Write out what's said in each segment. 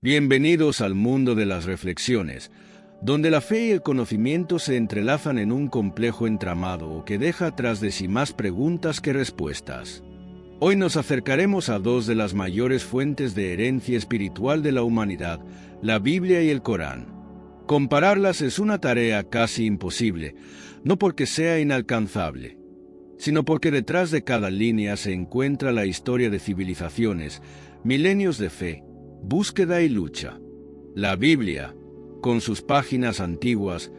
Bienvenidos al mundo de las reflexiones, donde la fe y el conocimiento se entrelazan en un complejo entramado que deja tras de sí más preguntas que respuestas. Hoy nos acercaremos a dos de las mayores fuentes de herencia espiritual de la humanidad, la Biblia y el Corán. Compararlas es una tarea casi imposible, no porque sea inalcanzable, sino porque detrás de cada línea se encuentra la historia de civilizaciones, milenios de fe, búsqueda y lucha. La Biblia, con sus páginas antiguas,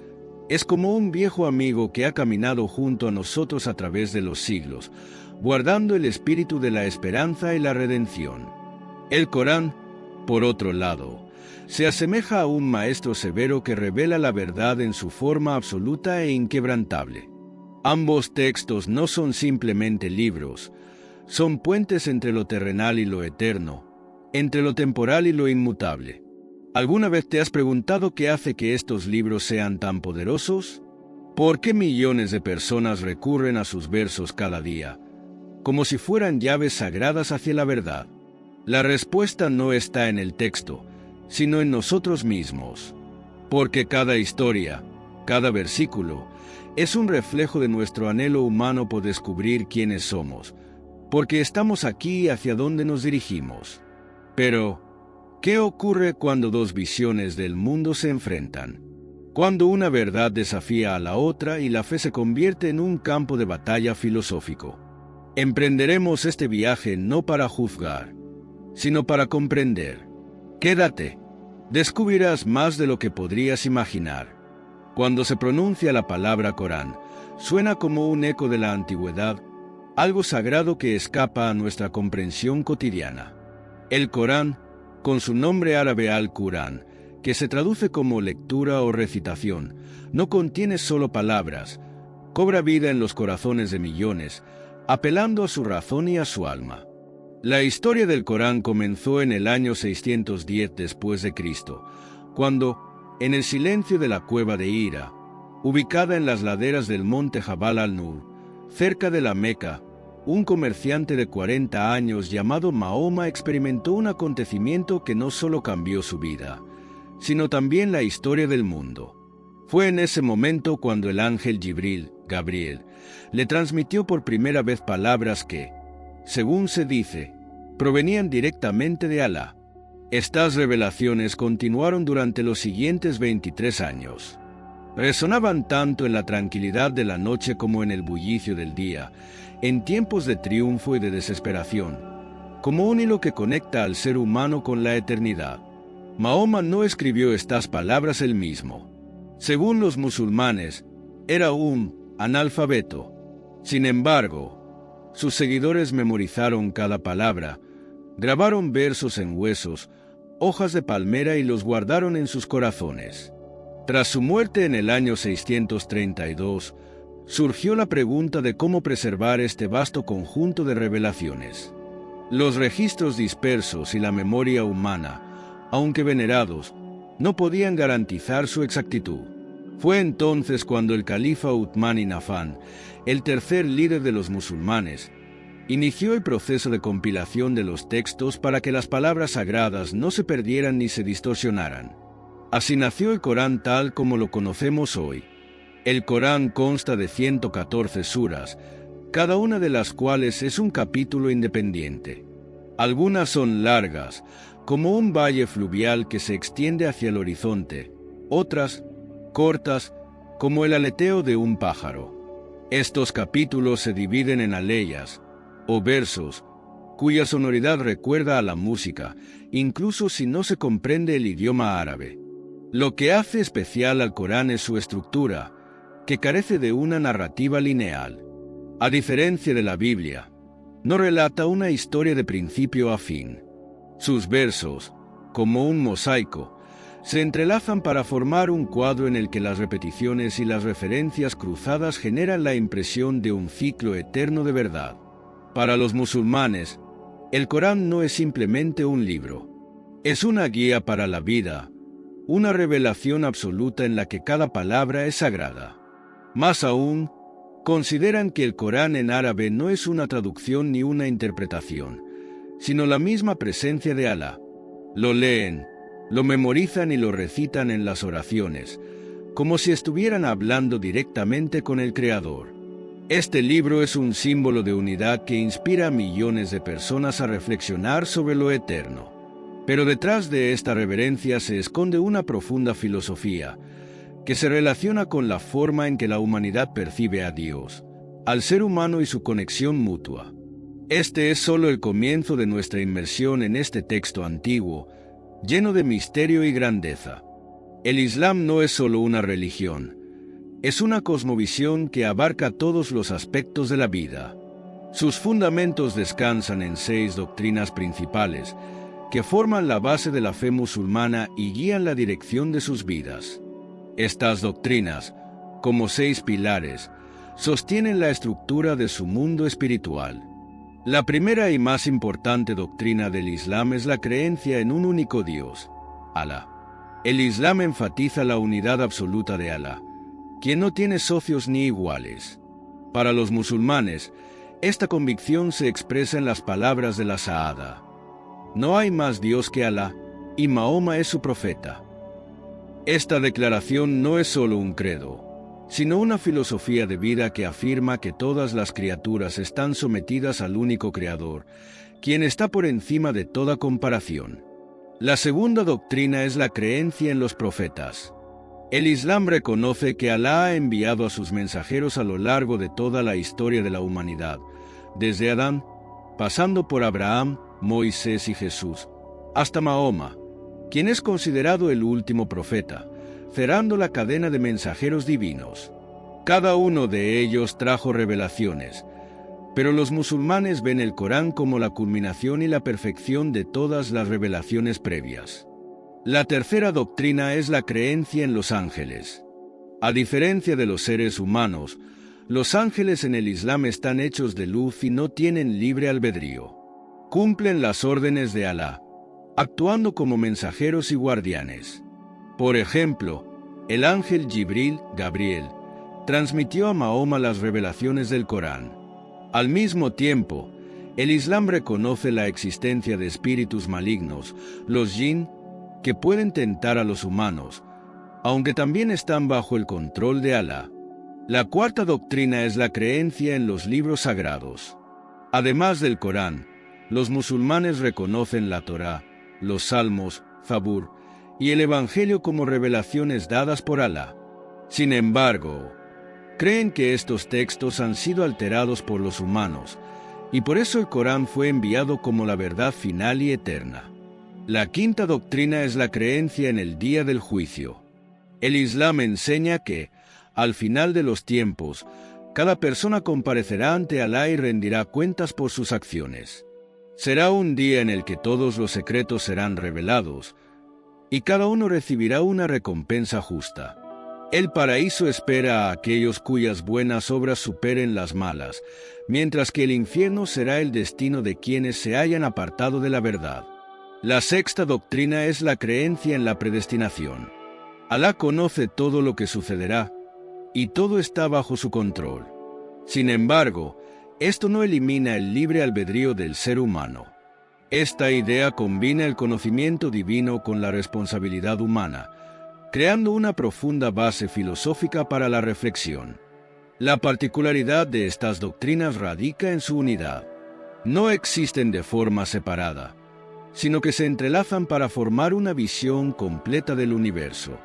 es como un viejo amigo que ha caminado junto a nosotros a través de los siglos, guardando el espíritu de la esperanza y la redención. El Corán, por otro lado, se asemeja a un maestro severo que revela la verdad en su forma absoluta e inquebrantable. Ambos textos no son simplemente libros, son puentes entre lo terrenal y lo eterno, entre lo temporal y lo inmutable. ¿Alguna vez te has preguntado qué hace que estos libros sean tan poderosos? ¿Por qué millones de personas recurren a sus versos cada día, como si fueran llaves sagradas hacia la verdad? La respuesta no está en el texto, sino en nosotros mismos. Porque cada historia, cada versículo, es un reflejo de nuestro anhelo humano por descubrir quiénes somos, porque estamos aquí y hacia dónde nos dirigimos. Pero, ¿qué ocurre cuando dos visiones del mundo se enfrentan? Cuando una verdad desafía a la otra y la fe se convierte en un campo de batalla filosófico. Emprenderemos este viaje no para juzgar, sino para comprender. Quédate, descubrirás más de lo que podrías imaginar. Cuando se pronuncia la palabra Corán, suena como un eco de la antigüedad, algo sagrado que escapa a nuestra comprensión cotidiana. El Corán, con su nombre árabe Al-Qur'an, que se traduce como lectura o recitación, no contiene solo palabras, cobra vida en los corazones de millones, apelando a su razón y a su alma. La historia del Corán comenzó en el año 610 después de Cristo, cuando, en el silencio de la cueva de Hira, ubicada en las laderas del monte Jabal al-Nur, cerca de la Meca, un comerciante de 40 años llamado Mahoma experimentó un acontecimiento que no solo cambió su vida, sino también la historia del mundo. Fue en ese momento cuando el ángel Gabriel, le transmitió por primera vez palabras que, según se dice, provenían directamente de Alá. Estas revelaciones continuaron durante los siguientes 23 años. Resonaban tanto en la tranquilidad de la noche como en el bullicio del día, en tiempos de triunfo y de desesperación, como un hilo que conecta al ser humano con la eternidad. Mahoma no escribió estas palabras él mismo. Según los musulmanes, era un analfabeto. Sin embargo, sus seguidores memorizaron cada palabra, grabaron versos en huesos, hojas de palmera y los guardaron en sus corazones. Tras su muerte en el año 632, surgió la pregunta de cómo preservar este vasto conjunto de revelaciones. Los registros dispersos y la memoria humana, aunque venerados, no podían garantizar su exactitud. Fue entonces cuando el califa Uthman ibn Affan, el tercer líder de los musulmanes, inició el proceso de compilación de los textos para que las palabras sagradas no se perdieran ni se distorsionaran. Así nació el Corán tal como lo conocemos hoy. El Corán consta de 114 suras, cada una de las cuales es un capítulo independiente. Algunas son largas, como un valle fluvial que se extiende hacia el horizonte, otras, cortas, como el aleteo de un pájaro. Estos capítulos se dividen en aleyas, o versos, cuya sonoridad recuerda a la música, incluso si no se comprende el idioma árabe. Lo que hace especial al Corán es su estructura, que carece de una narrativa lineal. A diferencia de la Biblia, no relata una historia de principio a fin. Sus versos, como un mosaico, se entrelazan para formar un cuadro en el que las repeticiones y las referencias cruzadas generan la impresión de un ciclo eterno de verdad. Para los musulmanes, el Corán no es simplemente un libro. Es una guía para la vida, una revelación absoluta en la que cada palabra es sagrada. Más aún, consideran que el Corán en árabe no es una traducción ni una interpretación, sino la misma presencia de Alá. Lo leen, Lo memorizan y lo recitan en las oraciones, como si estuvieran hablando directamente con el Creador. Este libro es un símbolo de unidad que inspira a millones de personas a reflexionar sobre lo eterno. Pero detrás de esta reverencia se esconde una profunda filosofía, que se relaciona con la forma en que la humanidad percibe a Dios, al ser humano y su conexión mutua. Este es solo el comienzo de nuestra inmersión en este texto antiguo, lleno de misterio y grandeza. El Islam no es solo una religión, es una cosmovisión que abarca todos los aspectos de la vida. Sus fundamentos descansan en 6 doctrinas principales, que forman la base de la fe musulmana y guían la dirección de sus vidas. Estas doctrinas, como 6 pilares, sostienen la estructura de su mundo espiritual. La primera y más importante doctrina del Islam es la creencia en un único Dios, Alá. El Islam enfatiza la unidad absoluta de Alá, quien no tiene socios ni iguales. Para los musulmanes, esta convicción se expresa en las palabras de la Sahada: no hay más Dios que Alá, y Mahoma es su profeta. Esta declaración no es solo un credo, sino una filosofía de vida que afirma que todas las criaturas están sometidas al único Creador, quien está por encima de toda comparación. La segunda doctrina es la creencia en los profetas. El Islam reconoce que Alá ha enviado a sus mensajeros a lo largo de toda la historia de la humanidad, desde Adán, pasando por Abraham, Moisés y Jesús, hasta Mahoma, quien es considerado el último profeta, cerrando la cadena de mensajeros divinos. Cada uno de ellos trajo revelaciones, pero los musulmanes ven el Corán como la culminación y la perfección de todas las revelaciones previas. La tercera doctrina es la creencia en los ángeles. A diferencia de los seres humanos, los ángeles en el Islam están hechos de luz y no tienen libre albedrío. Cumplen las órdenes de Alá, actuando como mensajeros y guardianes. Por ejemplo, el ángel Jibril, Gabriel, transmitió a Mahoma las revelaciones del Corán. Al mismo tiempo, el Islam reconoce la existencia de espíritus malignos, los jinn, que pueden tentar a los humanos, aunque también están bajo el control de Alá. La cuarta doctrina es la creencia en los libros sagrados. Además del Corán, los musulmanes reconocen la Torá, los Salmos, Zabur y el Evangelio como revelaciones dadas por Alá. Sin embargo, creen que estos textos han sido alterados por los humanos, y por eso el Corán fue enviado como la verdad final y eterna. La quinta doctrina es la creencia en el día del juicio. El Islam enseña que, al final de los tiempos, cada persona comparecerá ante Alá y rendirá cuentas por sus acciones. Será un día en el que todos los secretos serán revelados, y cada uno recibirá una recompensa justa. El paraíso espera a aquellos cuyas buenas obras superen las malas, mientras que el infierno será el destino de quienes se hayan apartado de la verdad. La sexta doctrina es la creencia en la predestinación. Alá conoce todo lo que sucederá, y todo está bajo su control. Sin embargo, esto no elimina el libre albedrío del ser humano. Esta idea combina el conocimiento divino con la responsabilidad humana, creando una profunda base filosófica para la reflexión. La particularidad de estas doctrinas radica en su unidad. No existen de forma separada, sino que se entrelazan para formar una visión completa del universo.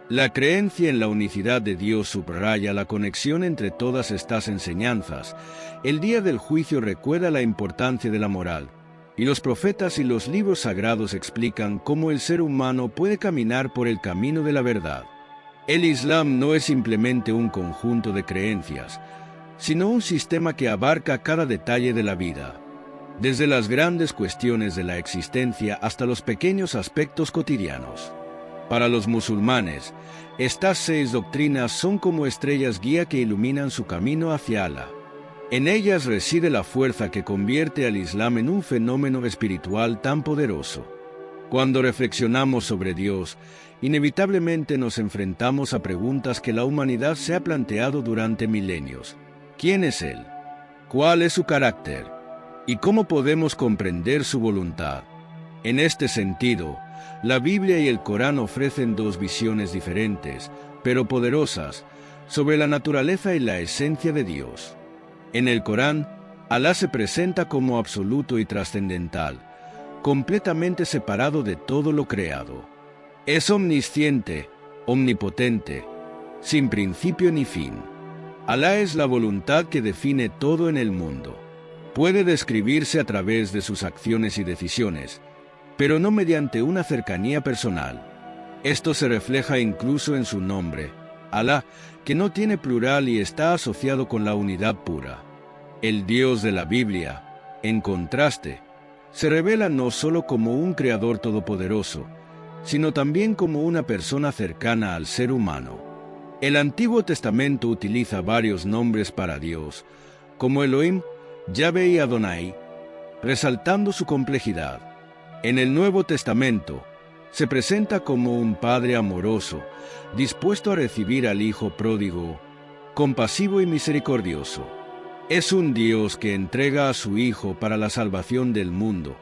La creencia en la unicidad de Dios subraya la conexión entre todas estas enseñanzas. El día del juicio recuerda la importancia de la moral, y los profetas y los libros sagrados explican cómo el ser humano puede caminar por el camino de la verdad. El Islam no es simplemente un conjunto de creencias, sino un sistema que abarca cada detalle de la vida, desde las grandes cuestiones de la existencia hasta los pequeños aspectos cotidianos. Para los musulmanes, estas 6 doctrinas son como estrellas guía que iluminan su camino hacia Alá. En ellas reside la fuerza que convierte al Islam en un fenómeno espiritual tan poderoso. Cuando reflexionamos sobre Dios, inevitablemente nos enfrentamos a preguntas que la humanidad se ha planteado durante milenios. ¿Quién es Él? ¿Cuál es su carácter? ¿Y cómo podemos comprender su voluntad? En este sentido, la Biblia y el Corán ofrecen dos visiones diferentes, pero poderosas, sobre la naturaleza y la esencia de Dios. En el Corán, Alá se presenta como absoluto y trascendental, completamente separado de todo lo creado. Es omnisciente, omnipotente, sin principio ni fin. Alá es la voluntad que define todo en el mundo. Puede describirse a través de sus acciones y decisiones, pero no mediante una cercanía personal. Esto se refleja incluso en su nombre, Alá, que no tiene plural y está asociado con la unidad pura. El Dios de la Biblia, en contraste, se revela no solo como un creador todopoderoso, sino también como una persona cercana al ser humano. El Antiguo Testamento utiliza varios nombres para Dios, como Elohim, Yahvé y Adonai, resaltando su complejidad. En el Nuevo Testamento, se presenta como un Padre amoroso, dispuesto a recibir al Hijo pródigo, compasivo y misericordioso. Es un Dios que entrega a su Hijo para la salvación del mundo,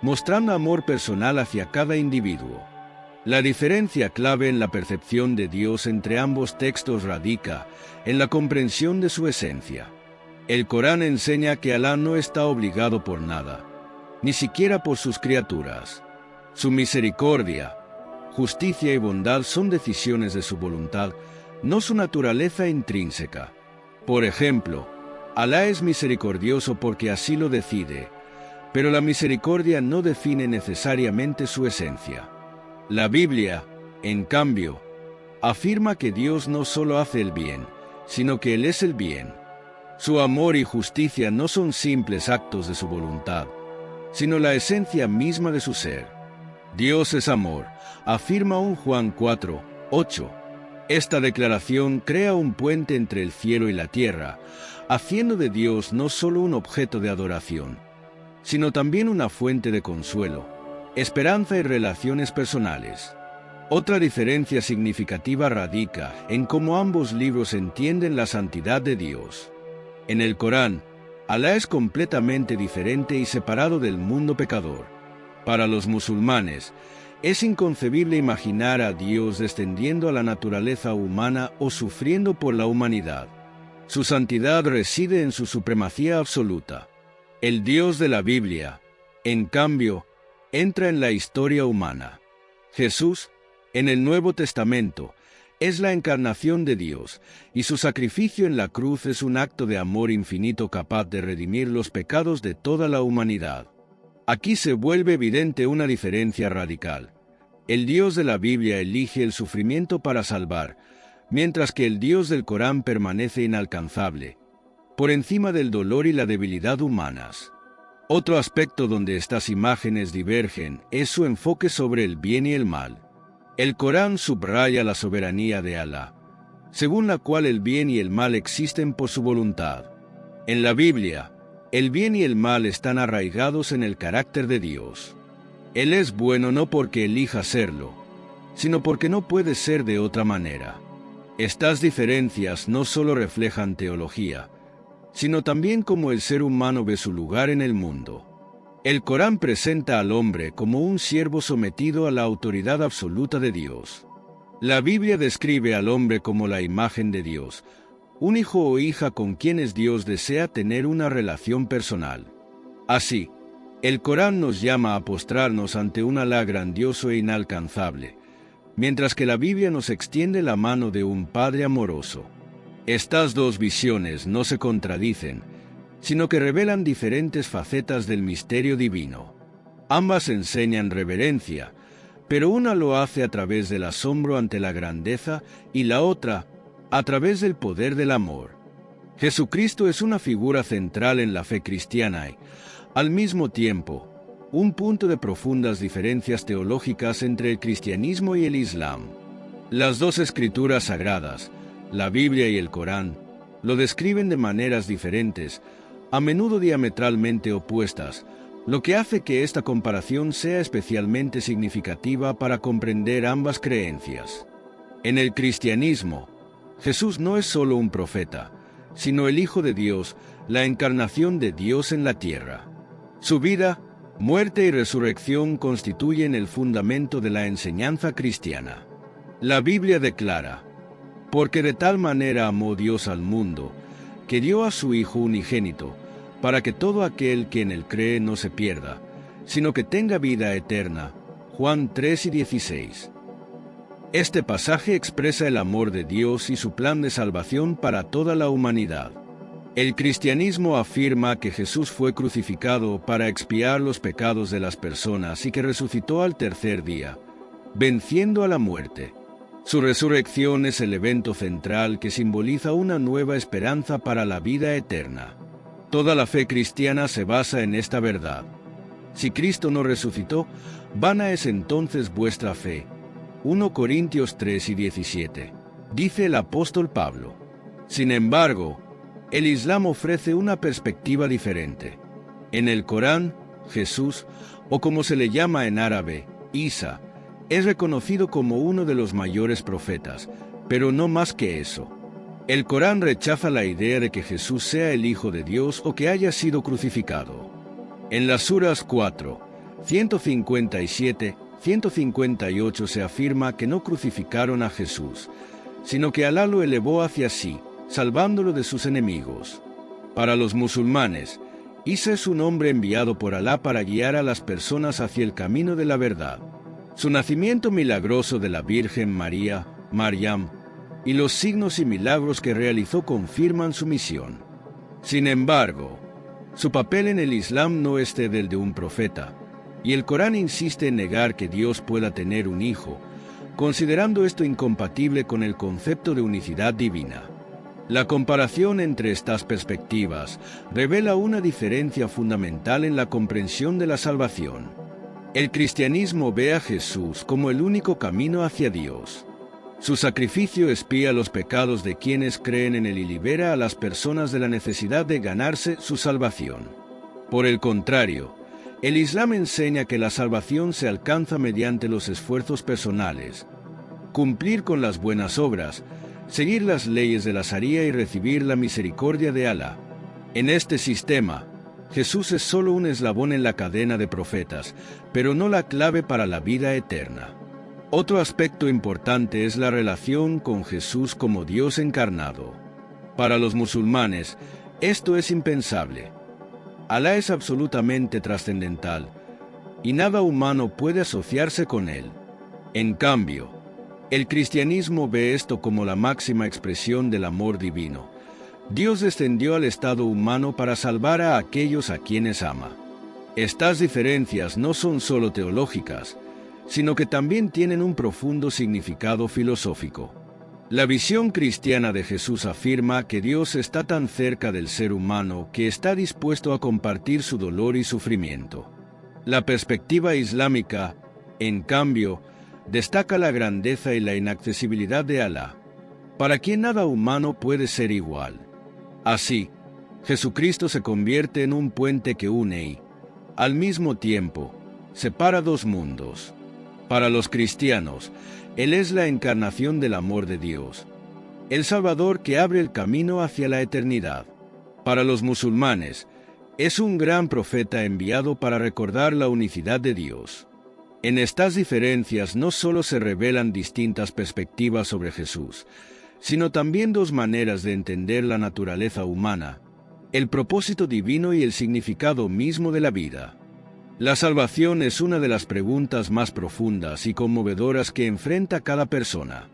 mostrando amor personal hacia cada individuo. La diferencia clave en la percepción de Dios entre ambos textos radica en la comprensión de su esencia. El Corán enseña que Alá no está obligado por nada, ni siquiera por sus criaturas. Su misericordia, justicia y bondad son decisiones de su voluntad, no su naturaleza intrínseca. Por ejemplo, Alá es misericordioso porque así lo decide, pero la misericordia no define necesariamente su esencia. La Biblia, en cambio, afirma que Dios no solo hace el bien, sino que Él es el bien. Su amor y justicia no son simples actos de su voluntad, sino la esencia misma de su ser. Dios es amor, afirma 1 Juan 4, 8. Esta declaración crea un puente entre el cielo y la tierra, haciendo de Dios no solo un objeto de adoración, sino también una fuente de consuelo, esperanza y relaciones personales. Otra diferencia significativa radica en cómo ambos libros entienden la santidad de Dios. En el Corán, Alá es completamente diferente y separado del mundo pecador. Para los musulmanes, es inconcebible imaginar a Dios descendiendo a la naturaleza humana o sufriendo por la humanidad. Su santidad reside en su supremacía absoluta. El Dios de la Biblia, en cambio, entra en la historia humana. Jesús, en el Nuevo Testamento, es la encarnación de Dios, y su sacrificio en la cruz es un acto de amor infinito capaz de redimir los pecados de toda la humanidad. Aquí se vuelve evidente una diferencia radical. El Dios de la Biblia elige el sufrimiento para salvar, mientras que el Dios del Corán permanece inalcanzable, por encima del dolor y la debilidad humanas. Otro aspecto donde estas imágenes divergen es su enfoque sobre el bien y el mal. El Corán subraya la soberanía de Alá, según la cual el bien y el mal existen por su voluntad. En la Biblia, el bien y el mal están arraigados en el carácter de Dios. Él es bueno no porque elija serlo, sino porque no puede ser de otra manera. Estas diferencias no solo reflejan teología, sino también cómo el ser humano ve su lugar en el mundo. El Corán presenta al hombre como un siervo sometido a la autoridad absoluta de Dios. La Biblia describe al hombre como la imagen de Dios, un hijo o hija con quienes Dios desea tener una relación personal. Así, el Corán nos llama a postrarnos ante un Alá grandioso e inalcanzable, mientras que la Biblia nos extiende la mano de un Padre amoroso. Estas dos visiones no se contradicen, sino que revelan diferentes facetas del misterio divino. Ambas enseñan reverencia, pero una lo hace a través del asombro ante la grandeza y la otra a través del poder del amor. Jesucristo es una figura central en la fe cristiana y, al mismo tiempo, un punto de profundas diferencias teológicas entre el cristianismo y el Islam. Las dos escrituras sagradas, la Biblia y el Corán, lo describen de maneras diferentes, a menudo diametralmente opuestas, lo que hace que esta comparación sea especialmente significativa para comprender ambas creencias. En el cristianismo, Jesús no es solo un profeta, sino el Hijo de Dios, la encarnación de Dios en la tierra. Su vida, Muerte y resurrección constituyen el fundamento de la enseñanza cristiana. La Biblia declara: porque de tal manera amó Dios al mundo, que dio a su Hijo unigénito, para que todo aquel que en él cree no se pierda, sino que tenga vida eterna. Juan 3:16. Este pasaje expresa el amor de Dios y su plan de salvación para toda la humanidad. El cristianismo afirma que Jesús fue crucificado para expiar los pecados de las personas y que resucitó al tercer día, venciendo a la muerte. Su resurrección es el evento central que simboliza una nueva esperanza para la vida eterna. Toda la fe cristiana se basa en esta verdad. Si Cristo no resucitó, vana es entonces vuestra fe. 1 Corintios 3:17. Dice el apóstol Pablo. Sin embargo, el Islam ofrece una perspectiva diferente. En el Corán, Jesús, o como se le llama en árabe, Isa, es reconocido como uno de los mayores profetas, pero no más que eso. El Corán rechaza la idea de que Jesús sea el Hijo de Dios o que haya sido crucificado. En las suras 4, 157, 158 se afirma que no crucificaron a Jesús, sino que Alá lo elevó hacia sí, salvándolo de sus enemigos. Para los musulmanes, Isa es un hombre enviado por Alá para guiar a las personas hacia el camino de la verdad. Su nacimiento milagroso de la Virgen María, Maryam, y los signos y milagros que realizó confirman su misión. Sin embargo, su papel en el Islam no es del de un profeta, y el Corán insiste en negar que Dios pueda tener un hijo, considerando esto incompatible con el concepto de unicidad divina. La comparación entre estas perspectivas revela una diferencia fundamental en la comprensión de la salvación. El cristianismo ve a Jesús como el único camino hacia Dios. Su sacrificio expía los pecados de quienes creen en él y libera a las personas de la necesidad de ganarse su salvación. Por el contrario, el Islam enseña que la salvación se alcanza mediante los esfuerzos personales, cumplir con las buenas obras, seguir las leyes de la Sharía y recibir la misericordia de Alá. En este sistema, Jesús es solo un eslabón en la cadena de profetas, pero no la clave para la vida eterna. Otro aspecto importante es la relación con Jesús como Dios encarnado. Para los musulmanes, esto es impensable. Alá es absolutamente trascendental, y nada humano puede asociarse con él. En cambio, el cristianismo ve esto como la máxima expresión del amor divino. Dios descendió al estado humano para salvar a aquellos a quienes ama. Estas diferencias no son solo teológicas, sino que también tienen un profundo significado filosófico. La visión cristiana de Jesús afirma que Dios está tan cerca del ser humano que está dispuesto a compartir su dolor y sufrimiento. La perspectiva islámica, en cambio, destaca la grandeza y la inaccesibilidad de Alá, para quien nada humano puede ser igual. Así, Jesucristo se convierte en un puente que une y, al mismo tiempo, separa dos mundos. Para los cristianos, Él es la encarnación del amor de Dios, el Salvador que abre el camino hacia la eternidad. Para los musulmanes, es un gran profeta enviado para recordar la unicidad de Dios. En estas diferencias no solo se revelan distintas perspectivas sobre Jesús, sino también dos maneras de entender la naturaleza humana, el propósito divino y el significado mismo de la vida. La salvación es una de las preguntas más profundas y conmovedoras que enfrenta cada persona.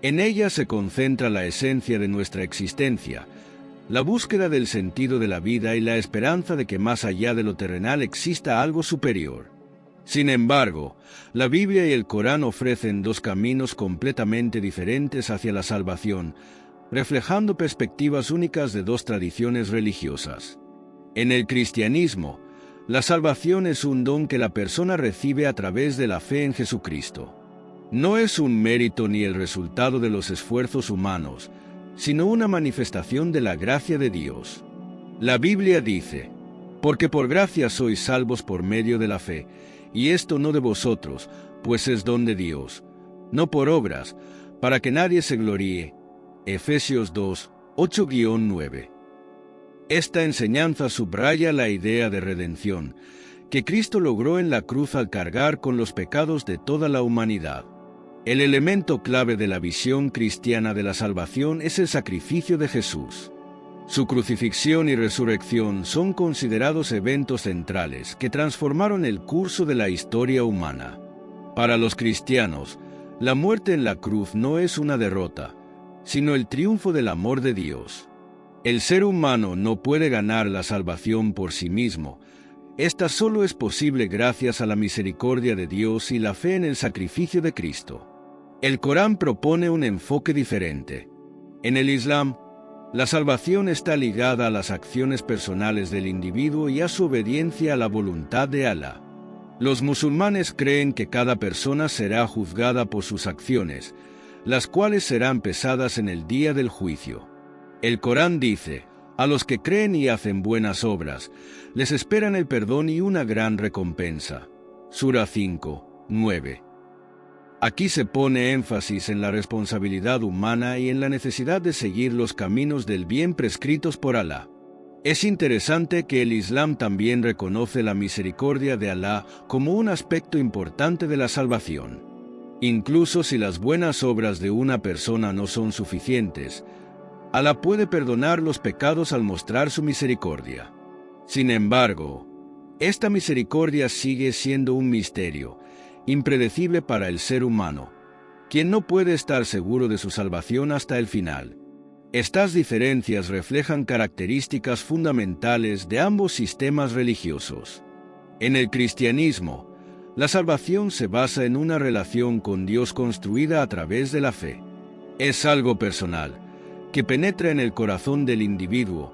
En ella se concentra la esencia de nuestra existencia, la búsqueda del sentido de la vida y la esperanza de que más allá de lo terrenal exista algo superior. Sin embargo, la Biblia y el Corán ofrecen dos caminos completamente diferentes hacia la salvación, reflejando perspectivas únicas de dos tradiciones religiosas. En el cristianismo, la salvación es un don que la persona recibe a través de la fe en Jesucristo. No es un mérito ni el resultado de los esfuerzos humanos, sino una manifestación de la gracia de Dios. La Biblia dice: porque por gracia sois salvos por medio de la fe, y esto no de vosotros, pues es don de Dios, no por obras, para que nadie se gloríe. Efesios 2, 8-9. Esta enseñanza subraya la idea de redención, que Cristo logró en la cruz al cargar con los pecados de toda la humanidad. El elemento clave de la visión cristiana de la salvación es el sacrificio de Jesús. Su crucifixión y resurrección son considerados eventos centrales que transformaron el curso de la historia humana. Para los cristianos, la muerte en la cruz no es una derrota, sino el triunfo del amor de Dios. El ser humano no puede ganar la salvación por sí mismo. Esta solo es posible gracias a la misericordia de Dios y la fe en el sacrificio de Cristo. El Corán propone un enfoque diferente. En el Islam, la salvación está ligada a las acciones personales del individuo y a su obediencia a la voluntad de Alá. Los musulmanes creen que cada persona será juzgada por sus acciones, las cuales serán pesadas en el día del juicio. El Corán dice: a los que creen y hacen buenas obras, les esperan el perdón y una gran recompensa. Sura 5, 9. Aquí se pone énfasis en la responsabilidad humana y en la necesidad de seguir los caminos del bien prescritos por Alá. Es interesante que el Islam también reconoce la misericordia de Alá como un aspecto importante de la salvación. Incluso si las buenas obras de una persona no son suficientes, Alá puede perdonar los pecados al mostrar su misericordia. Sin embargo, esta misericordia sigue siendo un misterio, impredecible para el ser humano, quien no puede estar seguro de su salvación hasta el final. Estas diferencias reflejan características fundamentales de ambos sistemas religiosos. En el cristianismo, la salvación se basa en una relación con Dios construida a través de la fe. Es algo personal, que penetra en el corazón del individuo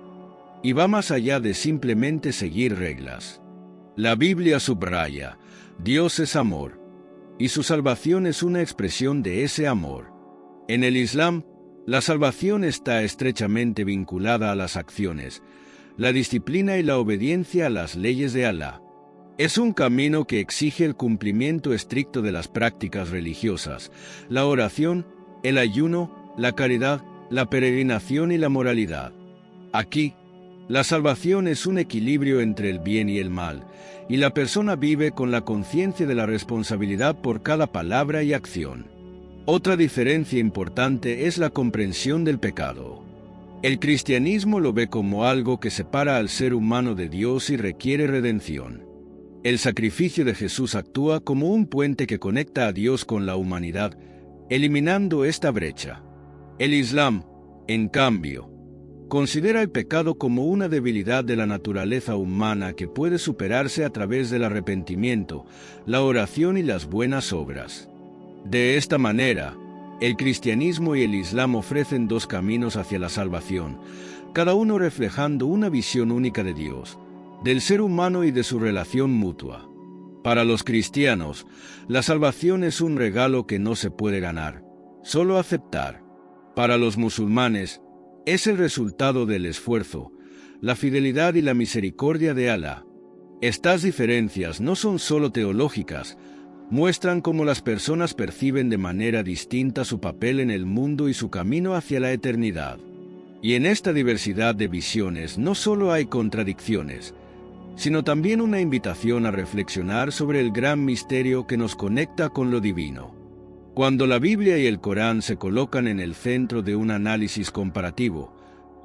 y va más allá de simplemente seguir reglas. La Biblia subraya: Dios es amor, y su salvación es una expresión de ese amor. En el Islam, la salvación está estrechamente vinculada a las acciones, la disciplina y la obediencia a las leyes de Alá. Es un camino que exige el cumplimiento estricto de las prácticas religiosas, la oración, el ayuno, la caridad, la peregrinación y la moralidad. Aquí, la salvación es un equilibrio entre el bien y el mal, y la persona vive con la conciencia de la responsabilidad por cada palabra y acción. Otra diferencia importante es la comprensión del pecado. El cristianismo lo ve como algo que separa al ser humano de Dios y requiere redención. El sacrificio de Jesús actúa como un puente que conecta a Dios con la humanidad, eliminando esta brecha. El Islam, en cambio, considera el pecado como una debilidad de la naturaleza humana que puede superarse a través del arrepentimiento, la oración y las buenas obras. De esta manera, el cristianismo y el Islam ofrecen dos caminos hacia la salvación, cada uno reflejando una visión única de Dios, del ser humano y de su relación mutua. Para los cristianos, la salvación es un regalo que no se puede ganar, solo aceptar. Para los musulmanes, es el resultado del esfuerzo, la fidelidad y la misericordia de Alá. Estas diferencias no son solo teológicas, muestran cómo las personas perciben de manera distinta su papel en el mundo y su camino hacia la eternidad. Y en esta diversidad de visiones no solo hay contradicciones, sino también una invitación a reflexionar sobre el gran misterio que nos conecta con lo divino. Cuando la Biblia y el Corán se colocan en el centro de un análisis comparativo,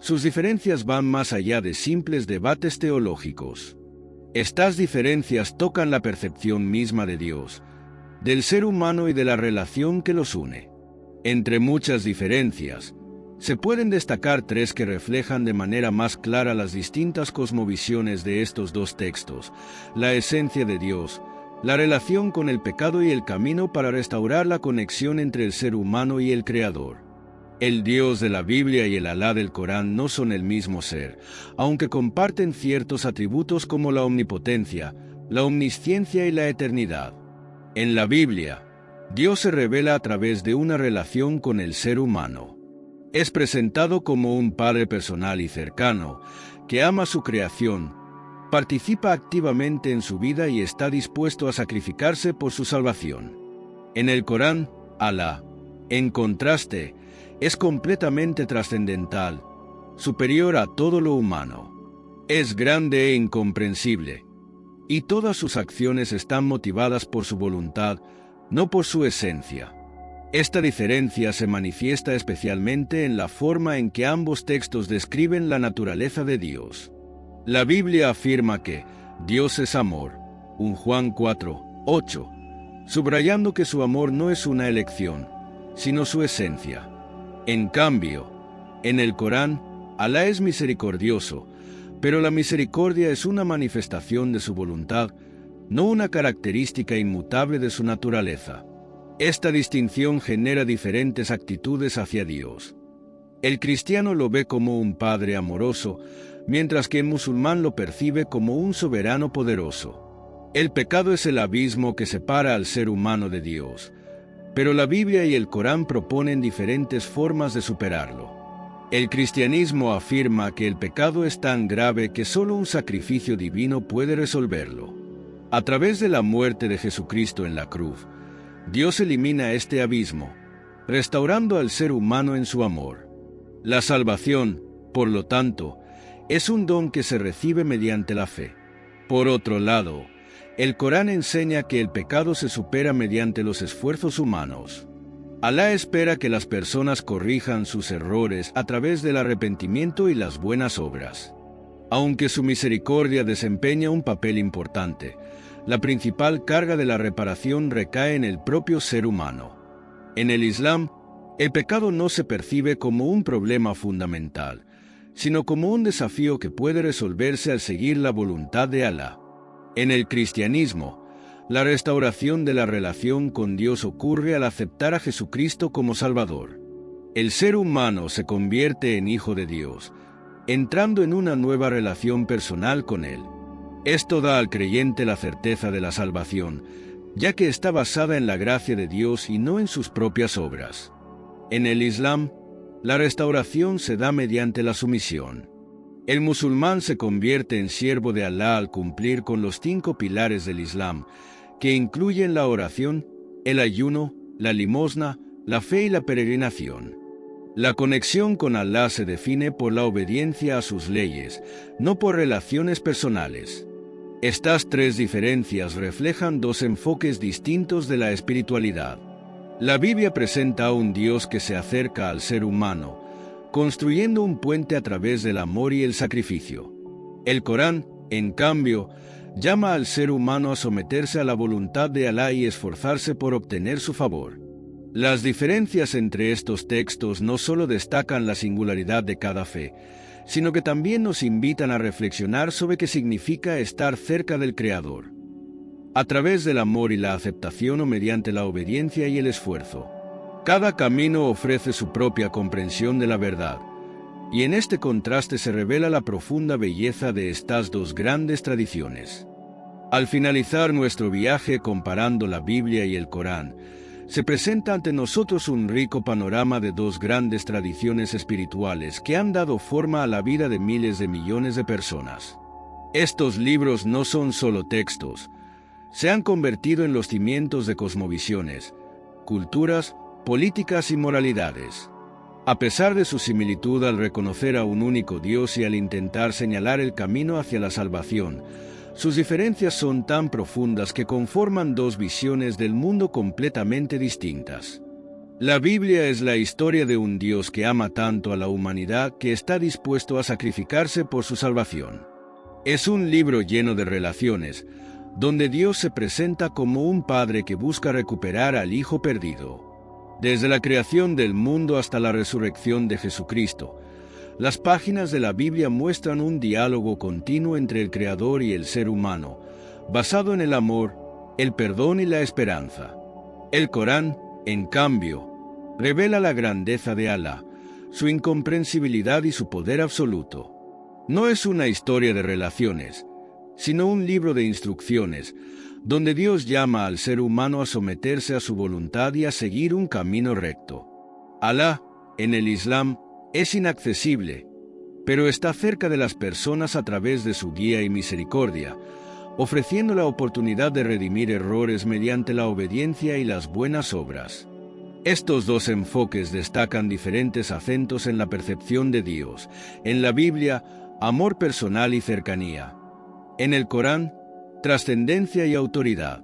sus diferencias van más allá de simples debates teológicos. Estas diferencias tocan la percepción misma de Dios, del ser humano y de la relación que los une. Entre muchas diferencias, se pueden destacar tres que reflejan de manera más clara las distintas cosmovisiones de estos dos textos: la esencia de Dios, la relación con el pecado y el camino para restaurar la conexión entre el ser humano y el Creador. El Dios de la Biblia y el Alá del Corán no son el mismo ser, aunque comparten ciertos atributos como la omnipotencia, la omnisciencia y la eternidad. En la Biblia, Dios se revela a través de una relación con el ser humano. Es presentado como un Padre personal y cercano, que ama su creación, participa activamente en su vida y está dispuesto a sacrificarse por su salvación. En el Corán, Alá, en contraste, es completamente trascendental, superior a todo lo humano. Es grande e incomprensible, y todas sus acciones están motivadas por su voluntad, no por su esencia. Esta diferencia se manifiesta especialmente en la forma en que ambos textos describen la naturaleza de Dios. La Biblia afirma que Dios es amor, 1 Juan 4:8, subrayando que su amor no es una elección, sino su esencia. En cambio, en el Corán, Alá es misericordioso, pero la misericordia es una manifestación de su voluntad, no una característica inmutable de su naturaleza. Esta distinción genera diferentes actitudes hacia Dios. El cristiano lo ve como un padre amoroso, mientras que el musulmán lo percibe como un soberano poderoso. El pecado es el abismo que separa al ser humano de Dios, pero la Biblia y el Corán proponen diferentes formas de superarlo. El cristianismo afirma que el pecado es tan grave que solo un sacrificio divino puede resolverlo. A través de la muerte de Jesucristo en la cruz, Dios elimina este abismo, restaurando al ser humano en su amor. La salvación, por lo tanto, es un don que se recibe mediante la fe. Por otro lado, el Corán enseña que el pecado se supera mediante los esfuerzos humanos. Alá espera que las personas corrijan sus errores a través del arrepentimiento y las buenas obras. Aunque su misericordia desempeña un papel importante, la principal carga de la reparación recae en el propio ser humano. En el Islam, el pecado no se percibe como un problema fundamental, sino como un desafío que puede resolverse al seguir la voluntad de Alá. En el cristianismo, la restauración de la relación con Dios ocurre al aceptar a Jesucristo como Salvador. El ser humano se convierte en hijo de Dios, entrando en una nueva relación personal con Él. Esto da al creyente la certeza de la salvación, ya que está basada en la gracia de Dios y no en sus propias obras. En el Islam, la restauración se da mediante la sumisión. El musulmán se convierte en siervo de Alá al cumplir con los 5 pilares del Islam, que incluyen la oración, el ayuno, la limosna, la fe y la peregrinación. La conexión con Alá se define por la obediencia a sus leyes, no por relaciones personales. Estas 3 diferencias reflejan 2 enfoques distintos de la espiritualidad. La Biblia presenta a un Dios que se acerca al ser humano, construyendo un puente a través del amor y el sacrificio. El Corán, en cambio, llama al ser humano a someterse a la voluntad de Alá y esforzarse por obtener su favor. Las diferencias entre estos textos no solo destacan la singularidad de cada fe, sino que también nos invitan a reflexionar sobre qué significa estar cerca del Creador. A través del amor y la aceptación o mediante la obediencia y el esfuerzo. Cada camino ofrece su propia comprensión de la verdad, y en este contraste se revela la profunda belleza de estas 2 grandes tradiciones. Al finalizar nuestro viaje comparando la Biblia y el Corán, se presenta ante nosotros un rico panorama de 2 grandes tradiciones espirituales que han dado forma a la vida de miles de millones de personas. Estos libros no son solo textos, se han convertido en los cimientos de cosmovisiones, culturas, políticas y moralidades. A pesar de su similitud al reconocer a un único Dios y al intentar señalar el camino hacia la salvación, sus diferencias son tan profundas que conforman 2 visiones del mundo completamente distintas. La Biblia es la historia de un Dios que ama tanto a la humanidad que está dispuesto a sacrificarse por su salvación. Es un libro lleno de relaciones, donde Dios se presenta como un padre que busca recuperar al hijo perdido. Desde la creación del mundo hasta la resurrección de Jesucristo, las páginas de la Biblia muestran un diálogo continuo entre el Creador y el ser humano, basado en el amor, el perdón y la esperanza. El Corán, en cambio, revela la grandeza de Alá, su incomprensibilidad y su poder absoluto. No es una historia de relaciones, sino un libro de instrucciones, donde Dios llama al ser humano a someterse a su voluntad y a seguir un camino recto. Alá, en el Islam, es inaccesible, pero está cerca de las personas a través de su guía y misericordia, ofreciendo la oportunidad de redimir errores mediante la obediencia y las buenas obras. Estos 2 enfoques destacan diferentes acentos en la percepción de Dios. En la Biblia, amor personal y cercanía. En el Corán, trascendencia y autoridad.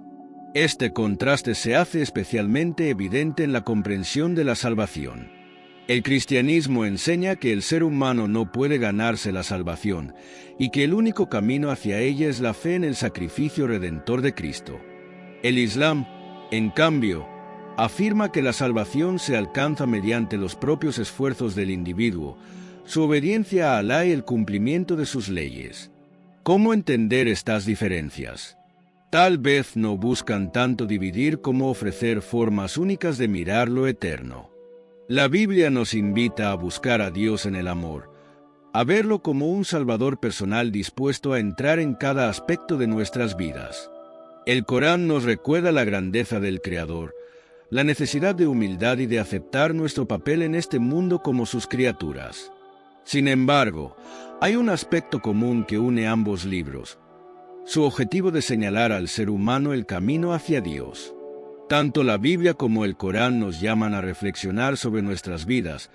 Este contraste se hace especialmente evidente en la comprensión de la salvación. El cristianismo enseña que el ser humano no puede ganarse la salvación y que el único camino hacia ella es la fe en el sacrificio redentor de Cristo. El Islam, en cambio, afirma que la salvación se alcanza mediante los propios esfuerzos del individuo, su obediencia a Alá y el cumplimiento de sus leyes. ¿Cómo entender estas diferencias? Tal vez no buscan tanto dividir como ofrecer formas únicas de mirar lo eterno. La Biblia nos invita a buscar a Dios en el amor, a verlo como un Salvador personal dispuesto a entrar en cada aspecto de nuestras vidas. El Corán nos recuerda la grandeza del Creador, la necesidad de humildad y de aceptar nuestro papel en este mundo como sus criaturas. Sin embargo, hay un aspecto común que une ambos libros: su objetivo de señalar al ser humano el camino hacia Dios. Tanto la Biblia como el Corán nos llaman a reflexionar sobre nuestras vidas,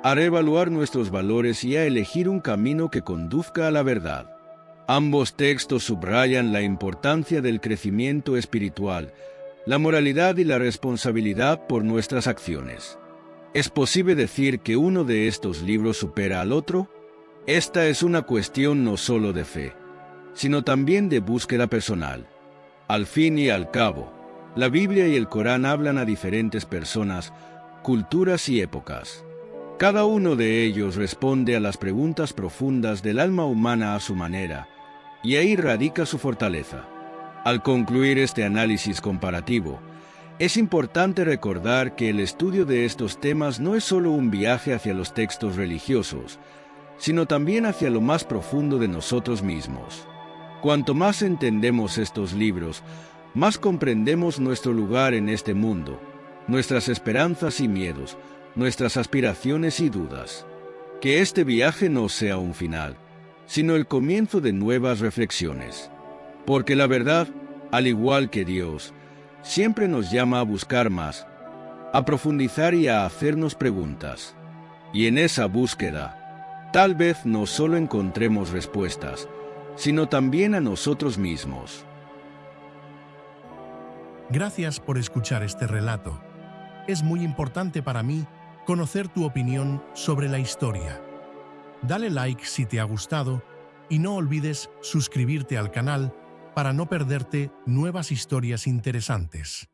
a reevaluar nuestros valores y a elegir un camino que conduzca a la verdad. Ambos textos subrayan la importancia del crecimiento espiritual, la moralidad y la responsabilidad por nuestras acciones. ¿Es posible decir que uno de estos libros supera al otro? Esta es una cuestión no solo de fe, sino también de búsqueda personal. Al fin y al cabo, la Biblia y el Corán hablan a diferentes personas, culturas y épocas. Cada uno de ellos responde a las preguntas profundas del alma humana a su manera, y ahí radica su fortaleza. Al concluir este análisis comparativo, es importante recordar que el estudio de estos temas no es solo un viaje hacia los textos religiosos, sino también hacia lo más profundo de nosotros mismos. Cuanto más entendemos estos libros, más comprendemos nuestro lugar en este mundo, nuestras esperanzas y miedos, nuestras aspiraciones y dudas. Que este viaje no sea un final, sino el comienzo de nuevas reflexiones. Porque la verdad, al igual que Dios, siempre nos llama a buscar más, a profundizar y a hacernos preguntas. Y en esa búsqueda, tal vez no solo encontremos respuestas, sino también a nosotros mismos. Gracias por escuchar este relato. Es muy importante para mí conocer tu opinión sobre la historia. Dale like si te ha gustado y no olvides suscribirte al canal para no perderte nuevas historias interesantes.